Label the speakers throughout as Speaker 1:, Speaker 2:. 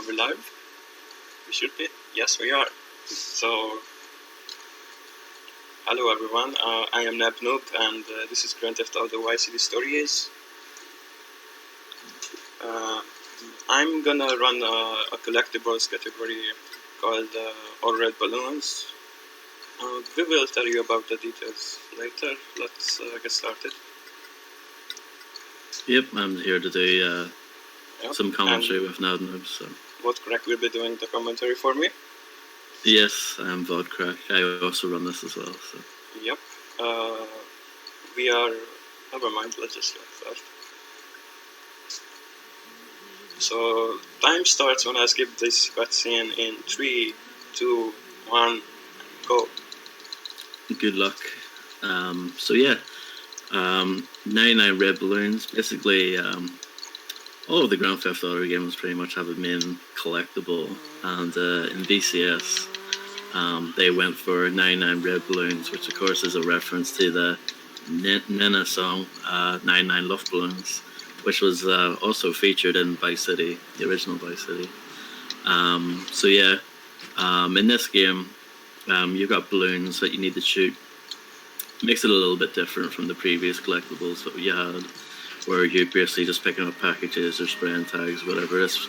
Speaker 1: Are we live? We should be. Yes, we are. So, hello everyone. I am nabn00b, and this is Grand Theft Auto Vice City Stories. I'm gonna run a collectibles category called All Red Balloons. We will tell you about the details later. Let's get started.
Speaker 2: Yep, I'm here to do some commentary with nabn00b. So.
Speaker 1: Vodcrack will be doing the commentary for me.
Speaker 2: Yes, I'm Vodcrack. I also run this as well. So.
Speaker 1: Yep. We are. Never mind. Let's just start. So time starts when I skip this cutscene in 3, 2, 1, go.
Speaker 2: Good luck. So yeah, 99 red balloons. Basically, all of the Grand Theft Auto games pretty much have a main collectible, and in VCS, they went for 99 red balloons, which of course is a reference to the Nena song, 99 Luft Balloons, which was also featured in Vice City, the original Vice City. So yeah, in this game, you've got balloons that you need to shoot. Makes it a little bit different from the previous collectibles that we had, where you're basically just picking up packages or spraying tags, whatever. This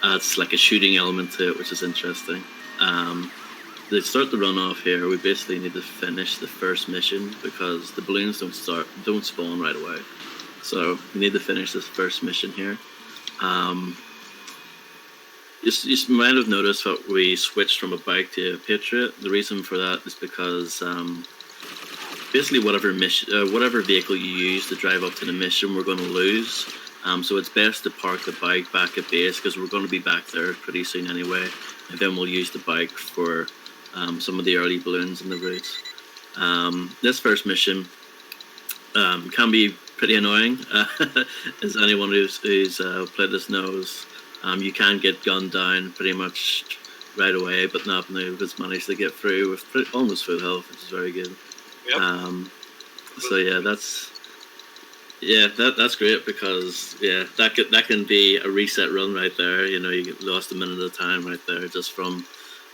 Speaker 2: adds like a shooting element to it, which is interesting. To start the run off here, we basically need to finish the first mission because the balloons don't spawn right away. So we need to finish this first mission here. You might have noticed that we switched from a bike to a Patriot. The reason for that is because basically whatever vehicle you use to drive up to the mission, we're going to lose. So it's best to park the bike back at base because we're going to be back there pretty soon anyway. And then we'll use the bike for some of the early balloons in the routes. This first mission can be pretty annoying, as anyone who's played this knows. You can get gunned down pretty much right away, but nabn00b has managed to get through with almost full health, which is very good. Yep. So yeah, that's great because that can be a reset run right there. You know, you get lost a minute of time right there just from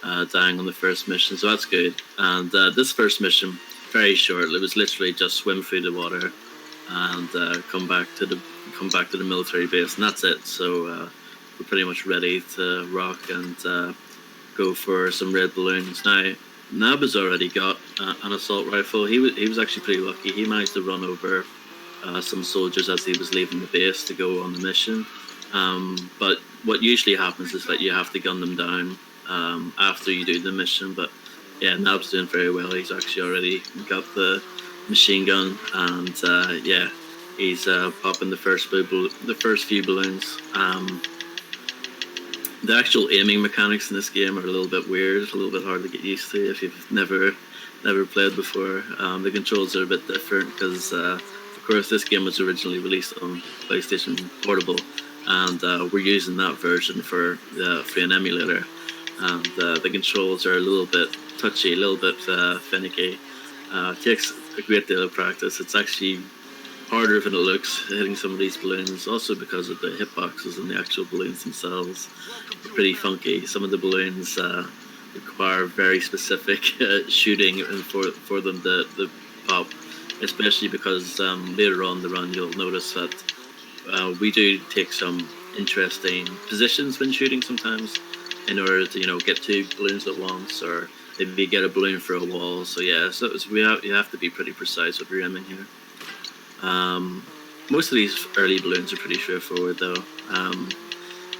Speaker 2: dying on the first mission, so that's good. And this first mission, very short. It was literally just swim through the water and come back to the military base, and that's it. So we're pretty much ready to rock and go for some red balloons. Now, nabn00b has already got an assault rifle. He was actually pretty lucky. He managed to run over some soldiers as he was leaving the base to go on the mission. But what usually happens is that you have to gun them down after you do the mission. But yeah, nabn00b's doing very well. He's actually already got the machine gun, and he's popping the first few balloons. The actual aiming mechanics in this game are a little bit weird, a little bit hard to get used to if you've never played before. The controls are a bit different because, of course, this game was originally released on PlayStation Portable, and we're using that version for an emulator. And the controls are a little bit touchy, a little bit finicky. It takes a great deal of practice. It's actually harder than it looks hitting some of these balloons, also because of the hitboxes and the actual balloons themselves. They're pretty funky. Some of the balloons require very specific shooting for them to pop, especially because later on the run you'll notice that we do take some interesting positions when shooting sometimes in order to get two balloons at once, or maybe get a balloon for a wall. So yeah, you have to be pretty precise with your aiming here. Most of these early balloons are pretty straightforward though.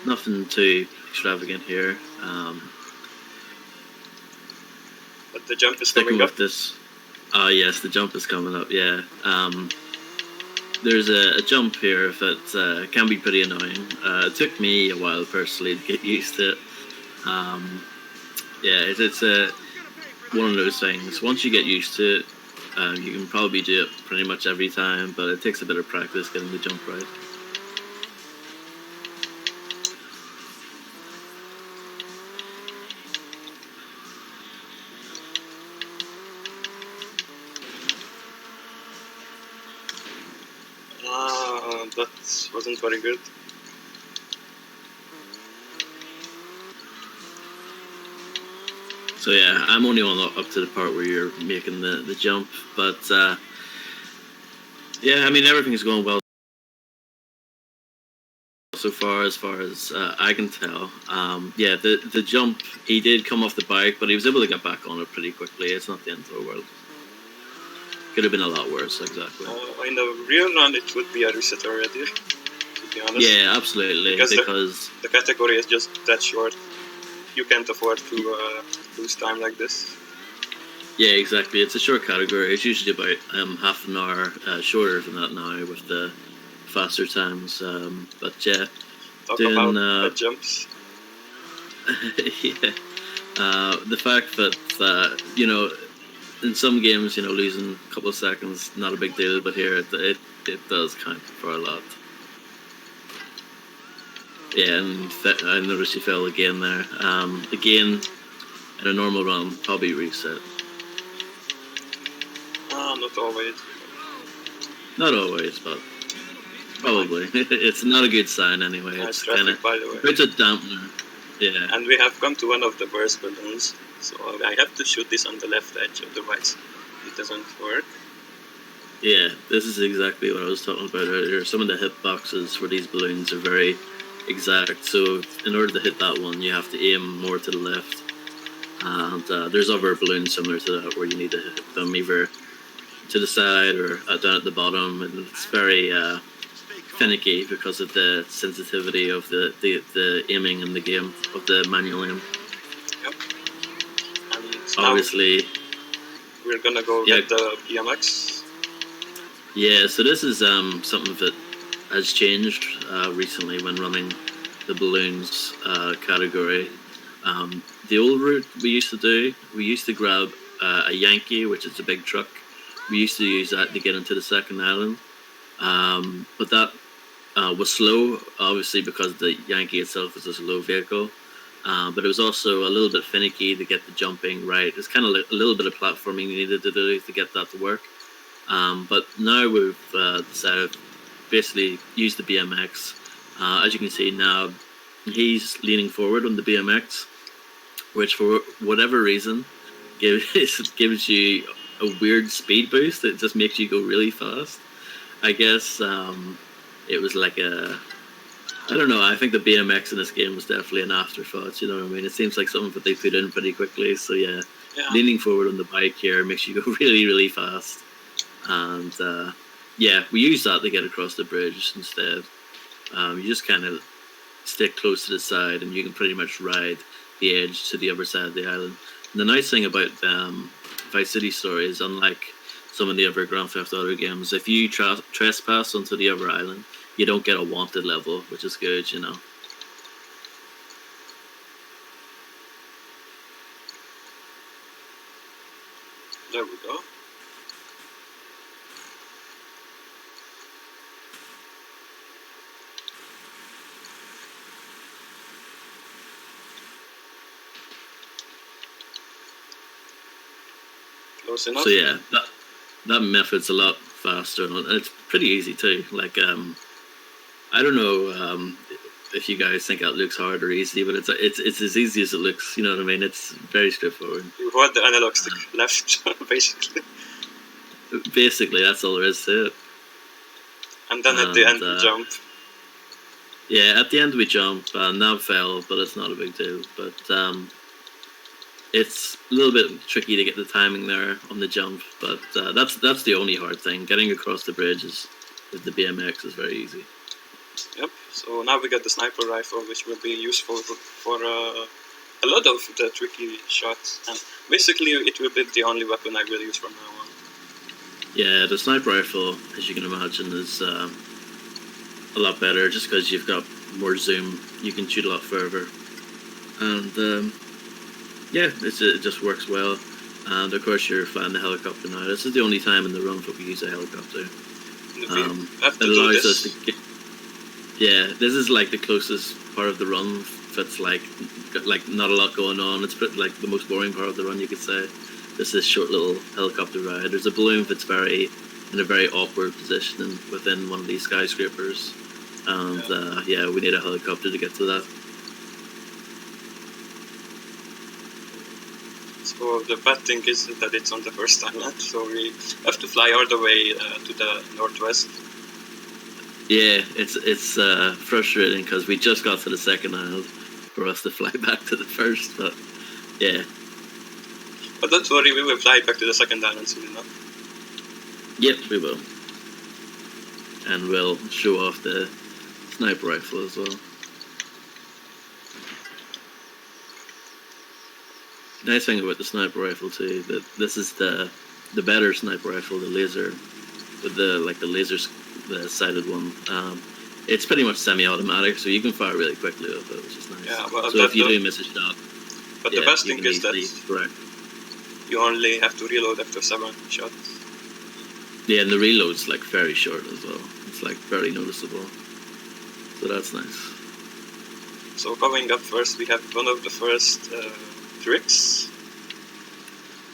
Speaker 2: Nothing too extravagant here.
Speaker 1: But the jump is coming up.
Speaker 2: This. Yes, the jump is coming up, yeah. There's a jump here that can be pretty annoying. It took me a while personally to get used to it. It's one of those things. Once you get used to it, you can probably do it pretty much every time, but it takes a bit of practice getting the jump right.
Speaker 1: That wasn't very good.
Speaker 2: So yeah, I'm only on up to the part where you're making the jump, but yeah, I mean everything's going well so far as I can tell. Yeah, the jump, he did come off the bike, but he was able to get back on it pretty quickly. It's not the end of the world. Could have been a lot worse, exactly.
Speaker 1: In the real run, it would be a reset already, to be honest.
Speaker 2: Yeah, absolutely. Because
Speaker 1: the category is just that short. You can't afford to lose time like this.
Speaker 2: Yeah, exactly. It's a short category. It's usually about half an hour shorter than that now with the faster times. But yeah,
Speaker 1: talk about the jumps.
Speaker 2: Yeah, the fact that you know, in some games, you know, losing a couple of seconds not a big deal, but here it does count for a lot. Yeah, and I noticed you fell again there. Again, in a normal run, probably reset.
Speaker 1: Not always.
Speaker 2: Not always, but probably. It's not a good sign anyway.
Speaker 1: It's traffic, by the way.
Speaker 2: It's a dampener. Yeah.
Speaker 1: And we have come to one of the burst balloons, so I have to shoot this on the left edge, otherwise it doesn't work.
Speaker 2: Yeah, this is exactly what I was talking about earlier. Some of the hitboxes for these balloons are very exact, so in order to hit that one, you have to aim more to the left. And there's other balloons similar to that where you need to hit them either to the side or down at the bottom, and it's very finicky because of the sensitivity of the aiming in the game, of the manual aim.
Speaker 1: Yep. And
Speaker 2: obviously
Speaker 1: we're gonna go get the BMX.
Speaker 2: Yeah, so this is something that has changed recently when running the balloons category. The old route we used to grab a Yankee, which is a big truck. We used to use that to get into the second island, but that was slow, obviously, because the Yankee itself is a slow vehicle. But it was also a little bit finicky to get the jumping right. It's kind of like a little bit of platforming you needed to do to get that to work. But now we've decided to basically use the BMX. As you can see now, he's leaning forward on the BMX, which for whatever reason gives you a weird speed boost. It just makes you go really fast. I guess it was like I don't know, I think the BMX in this game was definitely an afterthought, you know what I mean? It seems like something that they put in pretty quickly, so yeah. Leaning forward on the bike here makes you go really, really fast. And yeah, we use that to get across the bridge instead. You just kind of stick close to the side and you can pretty much ride the edge to the other side of the island. And the nice thing about Vice City Story is, unlike some of the other Grand Theft Auto games, if you trespass onto the other island, you don't get a wanted level, which is good, you know.
Speaker 1: There we go. Close enough.
Speaker 2: So yeah, that method's a lot faster, and it's pretty easy too. Like I don't know if you guys think that looks hard or easy, but it's as easy as it looks. You know what I mean? It's very straightforward.
Speaker 1: You hold the analog stick left, basically.
Speaker 2: Basically, that's all there is to it.
Speaker 1: And then at the end we jump.
Speaker 2: Yeah, at the end we jump. Nav fell, but it's not a big deal. But it's a little bit tricky to get the timing there on the jump. But that's the only hard thing. Getting across the bridge with the BMX is very easy.
Speaker 1: Yep. So now we got the sniper rifle, which will be useful for a lot of the tricky shots. And basically, it will be the only weapon I will use from now on.
Speaker 2: Yeah, the sniper rifle, as you can imagine, is a lot better just because you've got more zoom. You can shoot a lot further. And yeah, it just works well. And of course, you're flying the helicopter now. This is the only time in the run that we use a helicopter.
Speaker 1: It
Speaker 2: allows us to get. Yeah, this is like the closest part of the run that's like not a lot going on. It's pretty, like the most boring part of the run, you could say. This is short little helicopter ride. There's a balloon that's in a very awkward position within one of these skyscrapers, and yeah, we need a helicopter to get to that.
Speaker 1: So the bad thing is that it's on the first island, so we have to fly all the way to the northwest.
Speaker 2: Yeah, it's frustrating because we just got to the second island for us to fly back to the first, but yeah.
Speaker 1: But don't worry, we will fly back to the second island soon enough.
Speaker 2: Yep, we will. And we'll show off the sniper rifle as well. Nice thing about the sniper rifle too, that this is the better sniper rifle, the laser, with the the sighted one. It's pretty much semi-automatic, so you can fire really quickly with it, which is nice.
Speaker 1: Yeah, well,
Speaker 2: so if you do miss a shot,
Speaker 1: but the best thing is that
Speaker 2: correct.
Speaker 1: You only have to reload after 7 shots.
Speaker 2: Yeah, and the reload's like very short as well. It's like very noticeable. So that's nice.
Speaker 1: So going up first, we have one of the first tricks.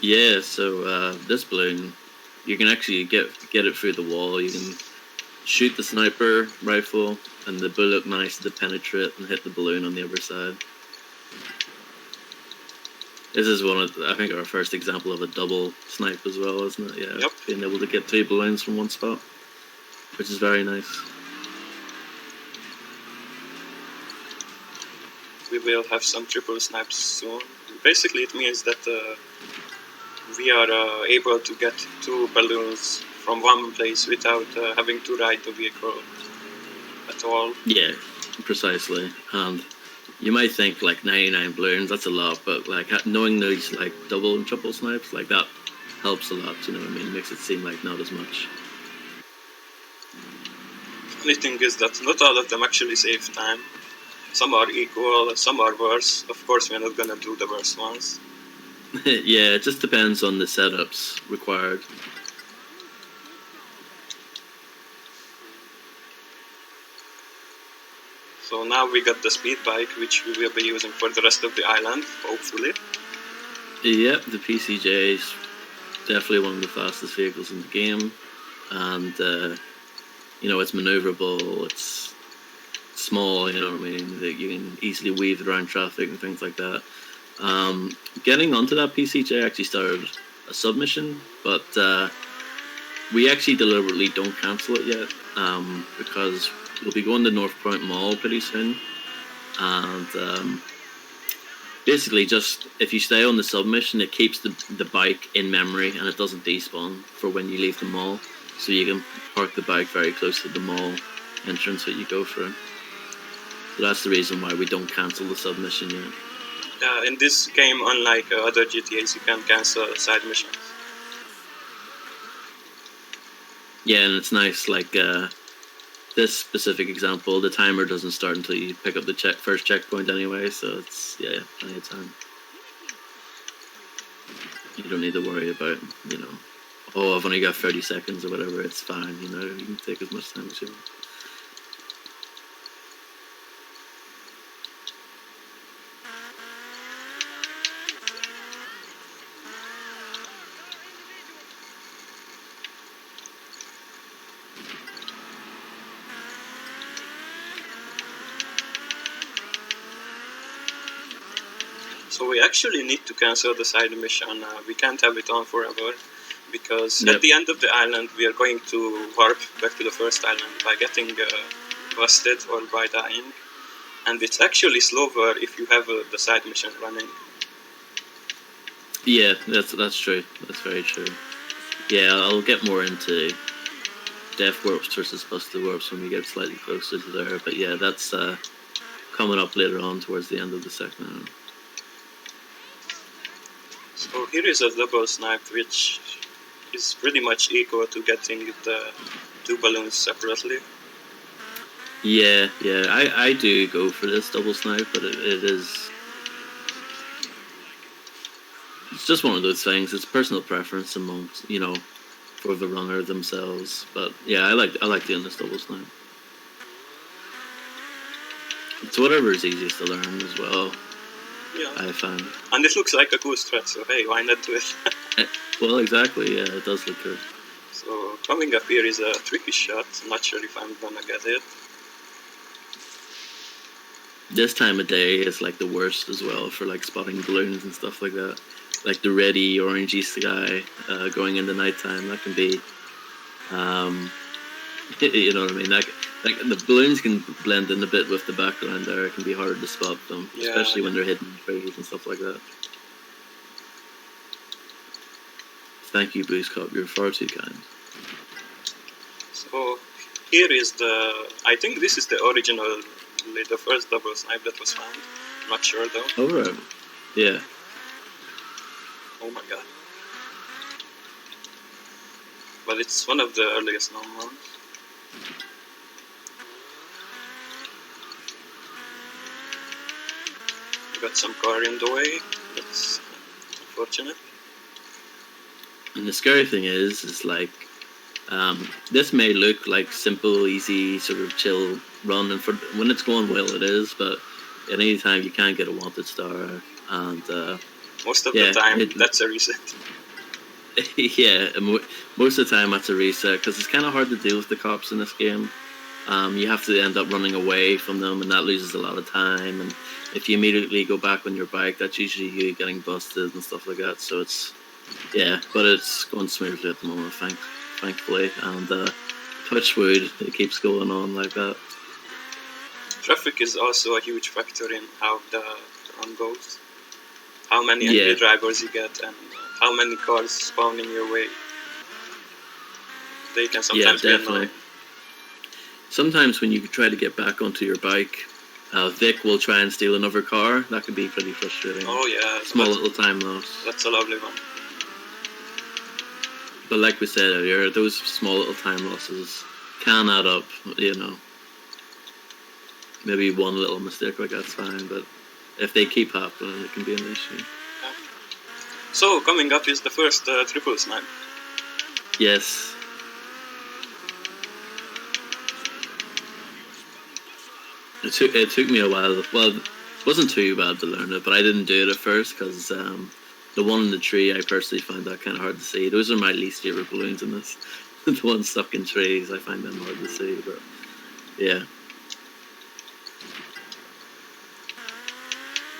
Speaker 2: Yeah, so this balloon, you can actually get it through the wall. You can shoot the sniper rifle, and the bullet managed to penetrate and hit the balloon on the other side. This is one of, I think, our first example of a double snipe as well, isn't it? Yeah,
Speaker 1: yep.
Speaker 2: Being able to get 2 balloons from one spot, which is very nice.
Speaker 1: We will have some triple snipes soon. Basically, it means that we are able to get 2 balloons from one place without having to ride the vehicle at all.
Speaker 2: Yeah, precisely. And you might think like 99 balloons, that's a lot, but like knowing those like double and triple snipes, like that helps a lot, you know what I mean? Makes it seem like not as much.
Speaker 1: Only thing is that not all of them actually save time. Some are equal, some are worse. Of course, we're not gonna do the worst ones.
Speaker 2: Yeah, it just depends on the setups required.
Speaker 1: So now we got the speed bike, which we will be using for the rest of the island, hopefully.
Speaker 2: Yep, the PCJ is definitely one of the fastest vehicles in the game, and you know, it's maneuverable, it's small, you know what I mean, you can easily weave around traffic and things like that. Getting onto that PCJ actually started a submission, but we actually deliberately don't cancel it yet, because we'll be going to North Point Mall pretty soon, and basically just if you stay on the submission, it keeps the bike in memory and it doesn't despawn for when you leave the mall, so you can park the bike very close to the mall entrance that you go through. So that's the reason why we don't cancel the submission yet.
Speaker 1: In this game, unlike other GTAs, you can cancel side missions.
Speaker 2: Yeah, and it's nice, like this specific example, the timer doesn't start until you pick up the first checkpoint anyway, so it's, yeah, plenty of time. You don't need to worry about, you know, oh, I've only got 30 seconds or whatever, it's fine, you know, you can take as much time as you want.
Speaker 1: So we actually need to cancel the side mission. We can't have it on forever, because at the end of the island we are going to warp back to the first island by getting busted or by dying. And it's actually slower if you have the side mission running.
Speaker 2: Yeah, that's true. That's very true. Yeah, I'll get more into death warps versus busted warps when we get slightly closer to there. But yeah, that's coming up later on towards the end of the second round.
Speaker 1: So here is a double snipe, which is pretty much equal to getting the 2 balloons separately.
Speaker 2: Yeah, I do go for this double snipe, but it is, it's just one of those things. It's personal preference amongst, you know, for the runner themselves. But yeah, I like doing this double snipe. It's whatever is easiest to learn as well.
Speaker 1: Yeah,
Speaker 2: I find.
Speaker 1: And it looks like a cool strat, so hey, why not do it?
Speaker 2: Well, exactly. Yeah, it does look good.
Speaker 1: So coming up here is a tricky shot. I'm not sure if I'm gonna get it.
Speaker 2: This time of day is like the worst as well for like spotting balloons and stuff like that. like the reddy, orangey sky going into nighttime. That can be, you know what I mean? Like the balloons can blend in a bit with the background there. It can be harder to spot them, especially when they're hidden in trees and stuff like that. Thank you, Boost Cop. You're far too kind.
Speaker 1: So here is I think this is the original, the first double snipe that was found. Not sure though.
Speaker 2: Oh, right. Yeah.
Speaker 1: Oh my god. But it's one of the earliest known ones. We got some car in the way. That's unfortunate.
Speaker 2: And the scary thing is like, this may look like simple, easy, sort of chill run, and for when it's going well, it is. But at any time, you can't get a wanted star, and
Speaker 1: most of the time, that's a reset.
Speaker 2: Yeah, most of the time that's a reset because it's kind of hard to deal with the cops in this game. You have to end up running away from them, and that loses a lot of time. And if you immediately go back on your bike, that's usually you getting busted and stuff like that. So it's, yeah, but it's going smoothly at the moment, thankfully. And touch wood, it keeps going on like that.
Speaker 1: Traffic is also a huge factor in how the run goes. How many angry drivers you get, and how many cars spawn in your way. They can sometimes be annoying.
Speaker 2: Sometimes when you try to get back onto your bike, Vic will try and steal another car. That can be pretty frustrating.
Speaker 1: Oh yeah.
Speaker 2: Small little time loss.
Speaker 1: That's a lovely one.
Speaker 2: But like we said earlier, those small little time losses can add up, you know. Maybe one little mistake like that's fine, but if they keep happening, it can be an issue.
Speaker 1: Yeah. So, coming up is the first triple snipe.
Speaker 2: Yes. It took me a while. Well, it wasn't too bad to learn it, but I didn't do it at first because the one in the tree, I personally find that kind of hard to see. Those are my least favorite balloons in this. The ones stuck in trees, I find them hard to see, but yeah.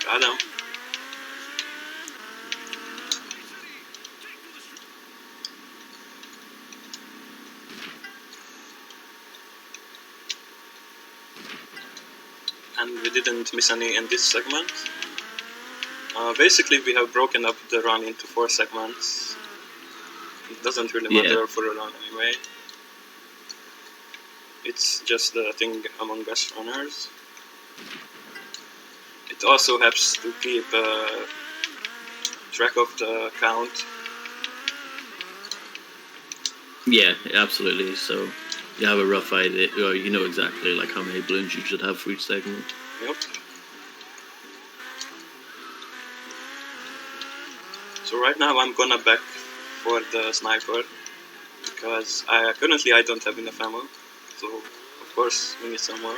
Speaker 1: Got him. And we didn't miss any in this segment. Basically, we have broken up the run into 4 segments. It doesn't really matter for a run anyway. It's just the thing among us runners. It also helps to keep track of the count.
Speaker 2: Yeah, absolutely. So you have a rough idea, or you know exactly like how many balloons you should have for each segment.
Speaker 1: Yep. So right now I'm gonna back for the sniper because currently I don't have enough ammo. So of course we need some more.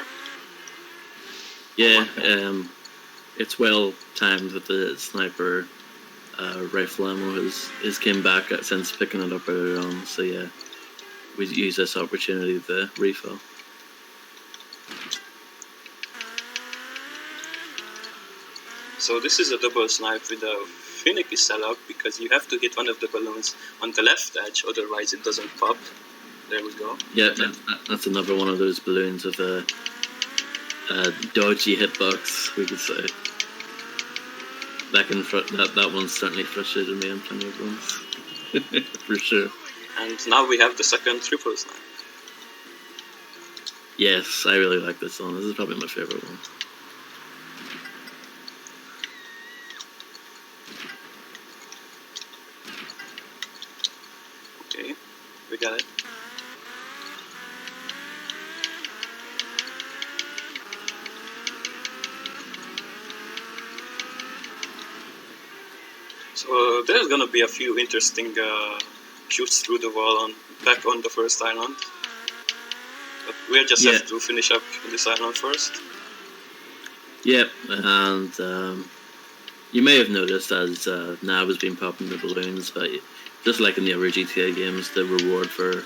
Speaker 2: Yeah, it's well timed that the sniper rifle ammo has came back since picking it up earlier on. So yeah, we use this opportunity to refill.
Speaker 1: So this is a double snipe with a finicky setup because you have to hit one of the balloons on the left edge, otherwise it doesn't pop. There we go.
Speaker 2: Yeah, that's another one of those balloons with a dodgy hitbox, we could say. That one's certainly frustrated me on plenty of ones. For sure.
Speaker 1: And now we have the second triple snipe.
Speaker 2: Yes, I really like this one. This is probably my favorite one.
Speaker 1: Okay, we got it. So there's gonna be a few interesting shoots through the wall back on the first island. But we'll just have to finish up this island first.
Speaker 2: Yep, and you may have noticed as Nav has been popping the balloons, but just like in the other GTA games, the reward for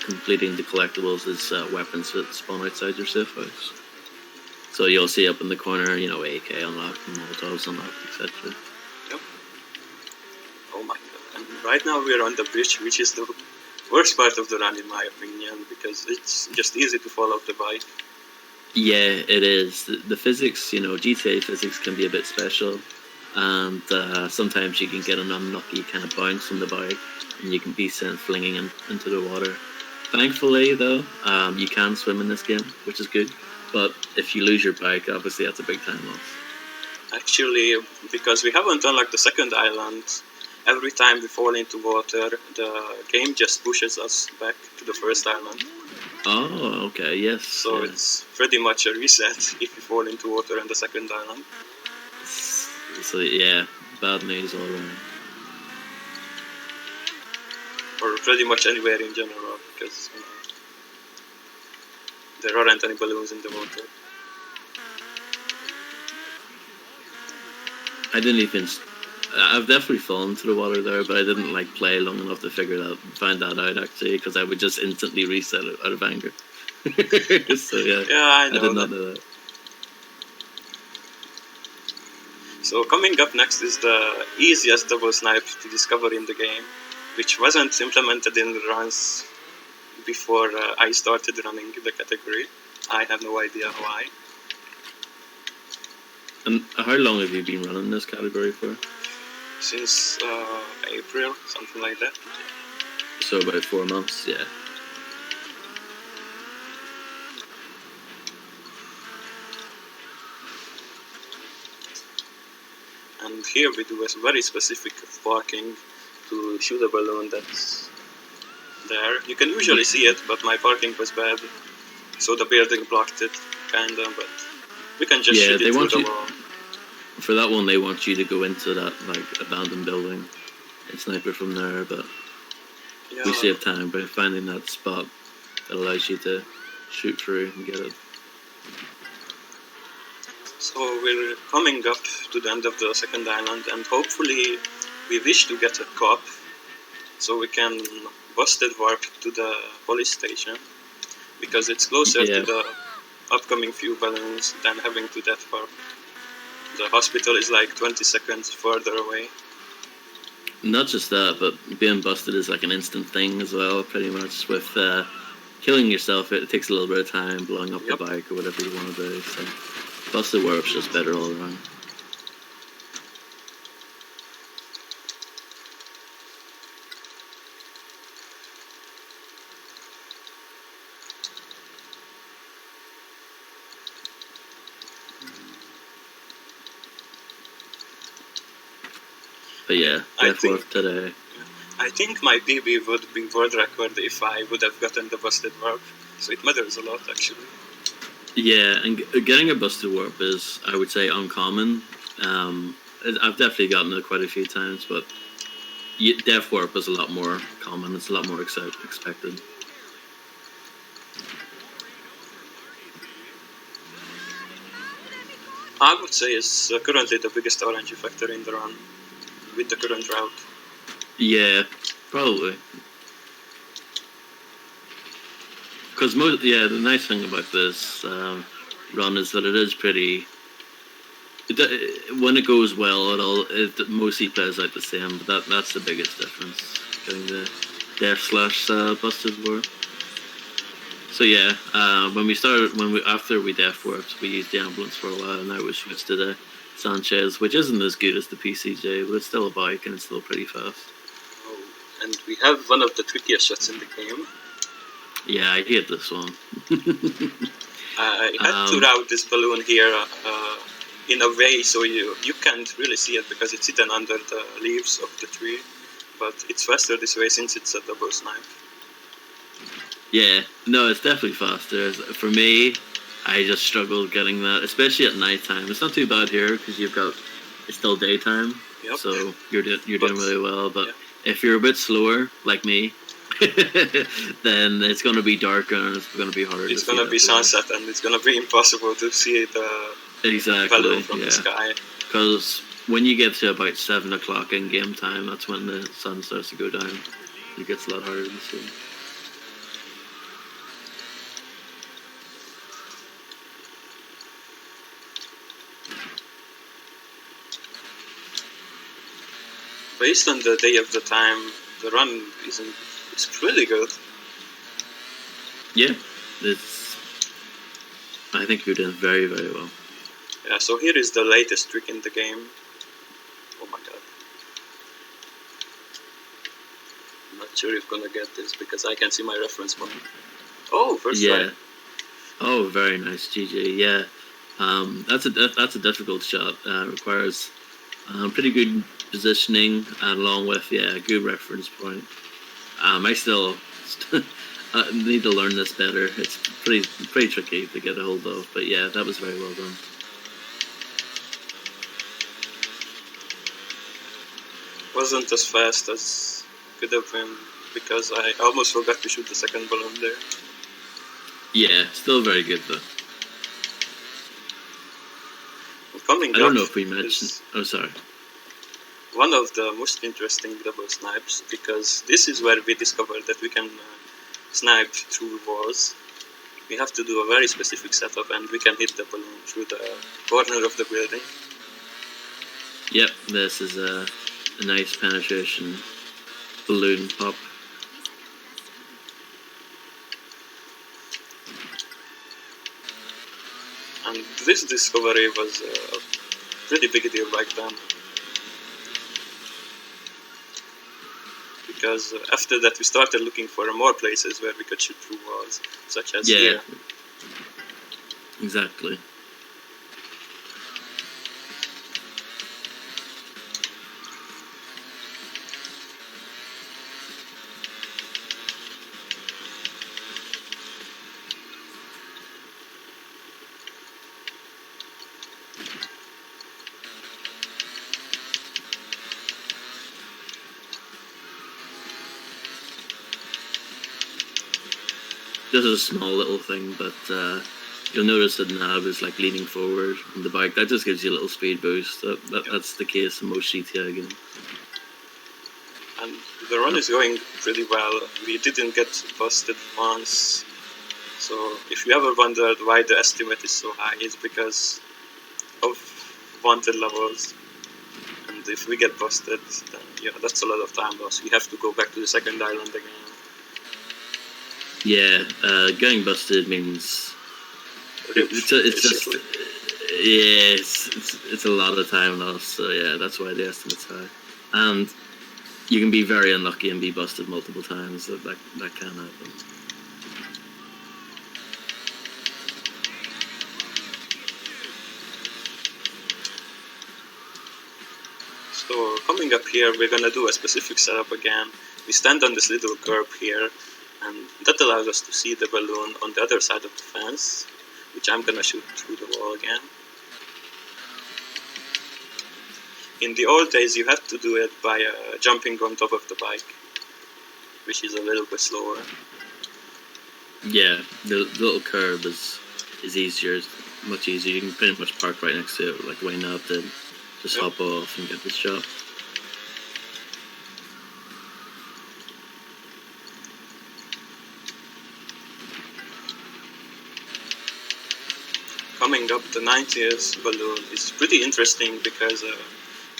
Speaker 2: completing the collectibles is weapons that spawn outside your safe house. So you'll see up in the corner, you know, AK unlocked, Molotovs unlocked, etc.
Speaker 1: Yep. Oh my god. And right now we're on the bridge, which is the worst part of the run in my opinion, because it's just easy to fall off the bike.
Speaker 2: Yeah, it is. The physics, GTA physics can be a bit special, and sometimes you can get an unlucky kind of bounce from the bike, and you can be sent flinging into the water. Thankfully, though, you can swim in this game, which is good. But if you lose your bike, obviously that's a big time loss.
Speaker 1: Actually, because we haven't unlocked the second island, every time we fall into water, the game just pushes us back to the first island.
Speaker 2: Oh, okay, yes.
Speaker 1: So it's pretty much a reset if you fall into water on the second island.
Speaker 2: So yeah, bad news all around.
Speaker 1: Or pretty much anywhere in general, because there aren't any balloons in the water.
Speaker 2: I've definitely fallen into the water there, but I didn't play long enough to find that out actually, because I would just instantly reset it out of anger. So yeah,
Speaker 1: I
Speaker 2: did not know that.
Speaker 1: So coming up next is the easiest double snipe to discover in the game, which wasn't implemented in the runs before I started running the category. I have no idea why.
Speaker 2: And how long have you been running this category for?
Speaker 1: Since April, something like that.
Speaker 2: So about 4 months, yeah.
Speaker 1: And here we do a very specific parking to shoot a balloon that's there. You can usually see it, but my parking was bad, so the building blocked it, kinda, but we can just shoot it through the wall.
Speaker 2: For that one, they want you to go into that abandoned building and sniper from there, but we save time by finding that spot that allows you to shoot through and get it.
Speaker 1: So we're coming up to the end of the second island, and hopefully we wish to get a cop so we can busted warp to the police station, because it's closer to the upcoming few balloons than having to death warp. The hospital is 20 seconds further away.
Speaker 2: Not just that, but being busted is an instant thing as well, pretty much. With killing yourself, it takes a little bit of time, blowing up the bike or whatever you want to do. So busted warp's just better all around. But yeah, death warp today.
Speaker 1: I think my PB would be world record if I would have gotten the busted warp, so it matters a lot actually.
Speaker 2: Yeah, and getting a busted warp is, I would say, uncommon. I've definitely gotten it quite a few times, but death warp is a lot more common. It's a lot more expected.
Speaker 1: I would say it's currently the biggest RNG factor in the run with the current route.
Speaker 2: Yeah, probably. Because the nice thing about this run is that it is pretty. When it goes well, it mostly plays out the same. But that's the biggest difference, getting the death / busted warp. So yeah, after we death warped, we used the ambulance for a while, and now we switched to the Sanchez, which isn't as good as the PCJ, but it's still a bike and it's still pretty fast.
Speaker 1: Oh, and we have one of the trickiest shots in the game.
Speaker 2: Yeah, I hate this one.
Speaker 1: I had to route this balloon here in a way so you can't really see it because it's hidden under the leaves of the tree, but it's faster this way since it's a double snipe.
Speaker 2: Yeah, no, it's definitely faster. For me, I just struggled getting that, especially at night time. It's not too bad here because it's still daytime, so you're doing really well. But if you're a bit slower, like me, then it's going to be darker and it's going to be harder.
Speaker 1: It's going to be sunset and it's going to be impossible to see the balloon from the sky.
Speaker 2: Because when you get to about 7 o'clock in game time, that's when the sun starts to go down. It gets a lot harder to see.
Speaker 1: Based on the day of the time, the run is pretty good.
Speaker 2: Yeah, I think you're doing very, very well.
Speaker 1: Yeah, so here is the latest trick in the game. Oh my god. I'm not sure if I'm gonna get this because I can see my reference point. Oh, first try.
Speaker 2: Oh, very nice, GG. Yeah, that's a difficult shot. Requires pretty good positioning along with a good reference point. I still need to learn this better. It's pretty tricky to get a hold of, but yeah, that was very well done.
Speaker 1: Wasn't as fast as could have been because I almost forgot to shoot the second balloon there.
Speaker 2: Yeah, still very good though.
Speaker 1: I
Speaker 2: don't know if we mentioned. Oh, sorry.
Speaker 1: One of the most interesting double snipes because this is where we discovered that we can snipe through walls. We have to do a very specific setup and we can hit the balloon through the corner of the building.
Speaker 2: Yep, this is a nice penetration balloon pop.
Speaker 1: And this discovery was a pretty big deal back then. Because after that we started looking for more places where we could shoot through walls, such as here.
Speaker 2: Exactly. This is a small little thing, but you'll notice that Nav is like leaning forward on the bike. That just gives you a little speed boost. That's the case in most GTA games.
Speaker 1: And the run is going pretty well. We didn't get busted once. So if you ever wondered why the estimate is so high, it's because of wanted levels. And if we get busted, then that's a lot of time loss. We have to go back to the second island again.
Speaker 2: Yeah, getting busted means it's a lot of time loss. So yeah, that's why the estimate's high. And you can be very unlucky and be busted multiple times. That can happen.
Speaker 1: So coming up here, we're gonna do a specific setup again. We stand on this little curb here, and that allows us to see the balloon on the other side of the fence, which I'm gonna shoot through the wall again. In the old days, you had to do it by jumping on top of the bike, which is a little bit slower.
Speaker 2: Yeah, the little curb is easier, much easier. You can pretty much park right next to it, like Wayne Nab did. Just hop off and get the shot.
Speaker 1: Coming up, the 90th balloon is pretty interesting because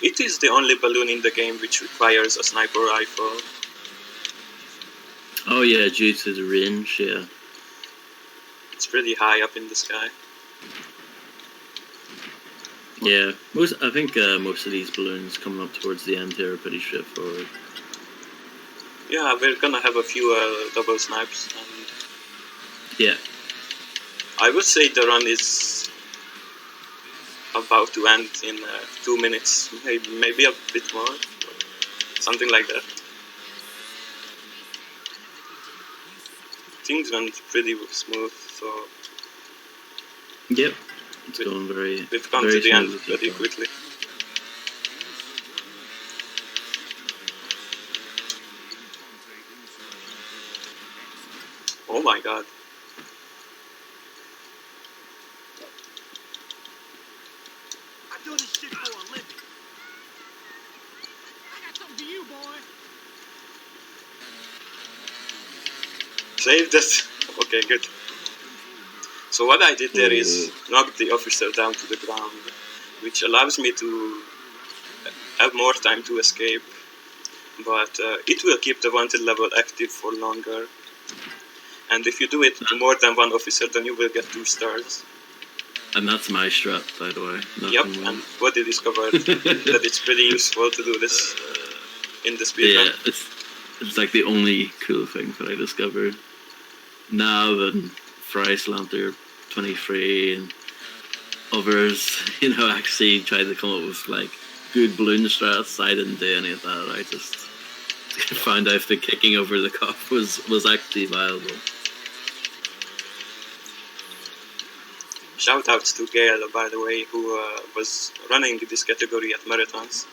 Speaker 1: it is the only balloon in the game which requires a sniper rifle.
Speaker 2: Oh yeah, due to the range, yeah.
Speaker 1: It's pretty high up in the sky.
Speaker 2: Yeah, I think most of these balloons coming up towards the end here are pretty straightforward.
Speaker 1: Yeah, we're gonna have a few double snipes. And
Speaker 2: yeah.
Speaker 1: I would say the run is about to end in 2 minutes, maybe a bit more, something like that. Things went pretty smooth, so
Speaker 2: yep, it's going very.
Speaker 1: We've come to the end pretty quickly. Oh my god.
Speaker 3: I do this shit for a living. I got something for you, boy.
Speaker 1: Saved it. Okay, good. So what I did there is knock the officer down to the ground, which allows me to have more time to escape. but it will keep the wanted level active for longer. And if you do it to more than one officer, then you will get 2 stars.
Speaker 2: And that's my strat, by the way.
Speaker 1: Yep,
Speaker 2: Nothing
Speaker 1: and Buddy discovered that it's pretty useful to do this in the speedrun.
Speaker 2: Yeah, it's like the only cool thing that I discovered. Now that Fry Slanter 23 and others, actually tried to come up with like good balloon strats, I didn't do any of that. I just found out that kicking over the cop was actually viable.
Speaker 1: Shout outs to Gail, by the way, who was running this category at marathons,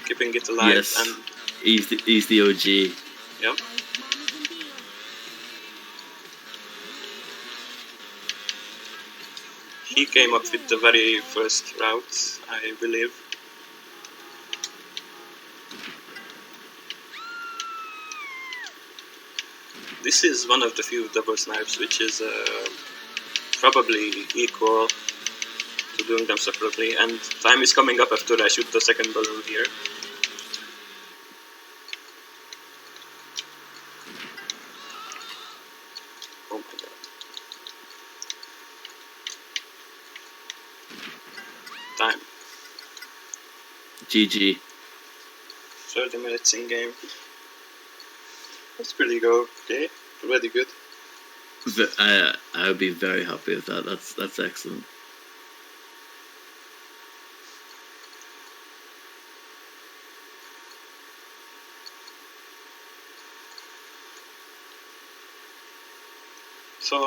Speaker 1: keeping it alive.
Speaker 2: Yes,
Speaker 1: and
Speaker 2: he's the OG.
Speaker 1: Yep. He came up with the very first route, I believe. This is one of the few double snipes which is probably equal to doing them separately, and time is coming up after I shoot the second balloon here. Oh my god. Time.
Speaker 2: GG.
Speaker 1: 30 minutes in game. That's pretty good. Okay, pretty good.
Speaker 2: I would be very happy with that. That's excellent.
Speaker 1: So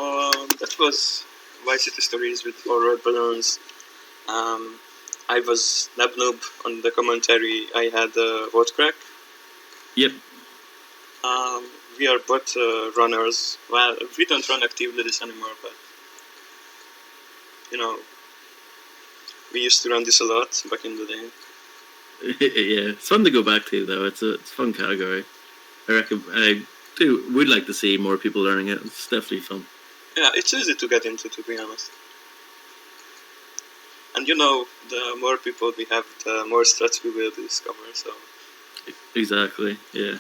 Speaker 1: that was Vice City Stories with 4 red balloons. I was nabn00b on the commentary. I had Vodcrack.
Speaker 2: Yep.
Speaker 1: We are both runners. Well, we don't run actively this anymore, but we used to run this a lot back in the day.
Speaker 2: Yeah, it's fun to go back to though. It's a fun category. I reckon I would like to see more people learning it. It's definitely fun.
Speaker 1: Yeah, it's easy to get into, to be honest. And the more people we have, the more strats we will discover. So
Speaker 2: Exactly. Yeah.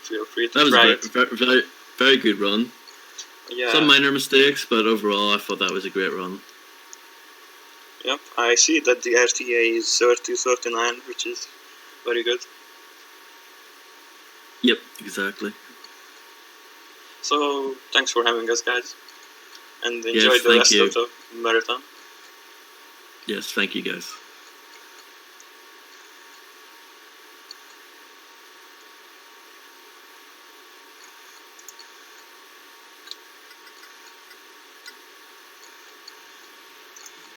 Speaker 1: feel free to
Speaker 2: That was
Speaker 1: try
Speaker 2: a
Speaker 1: it.
Speaker 2: very, very, very good run.
Speaker 1: Yeah.
Speaker 2: Some minor mistakes, but overall, I thought that was a great run.
Speaker 1: Yep. I see that the RTA is 30-39, which is very good.
Speaker 2: Yep, exactly.
Speaker 1: So thanks for having us, guys, and enjoy
Speaker 2: Yes,
Speaker 1: the
Speaker 2: thank
Speaker 1: rest
Speaker 2: you.
Speaker 1: of the marathon.
Speaker 2: Yes, thank you, guys.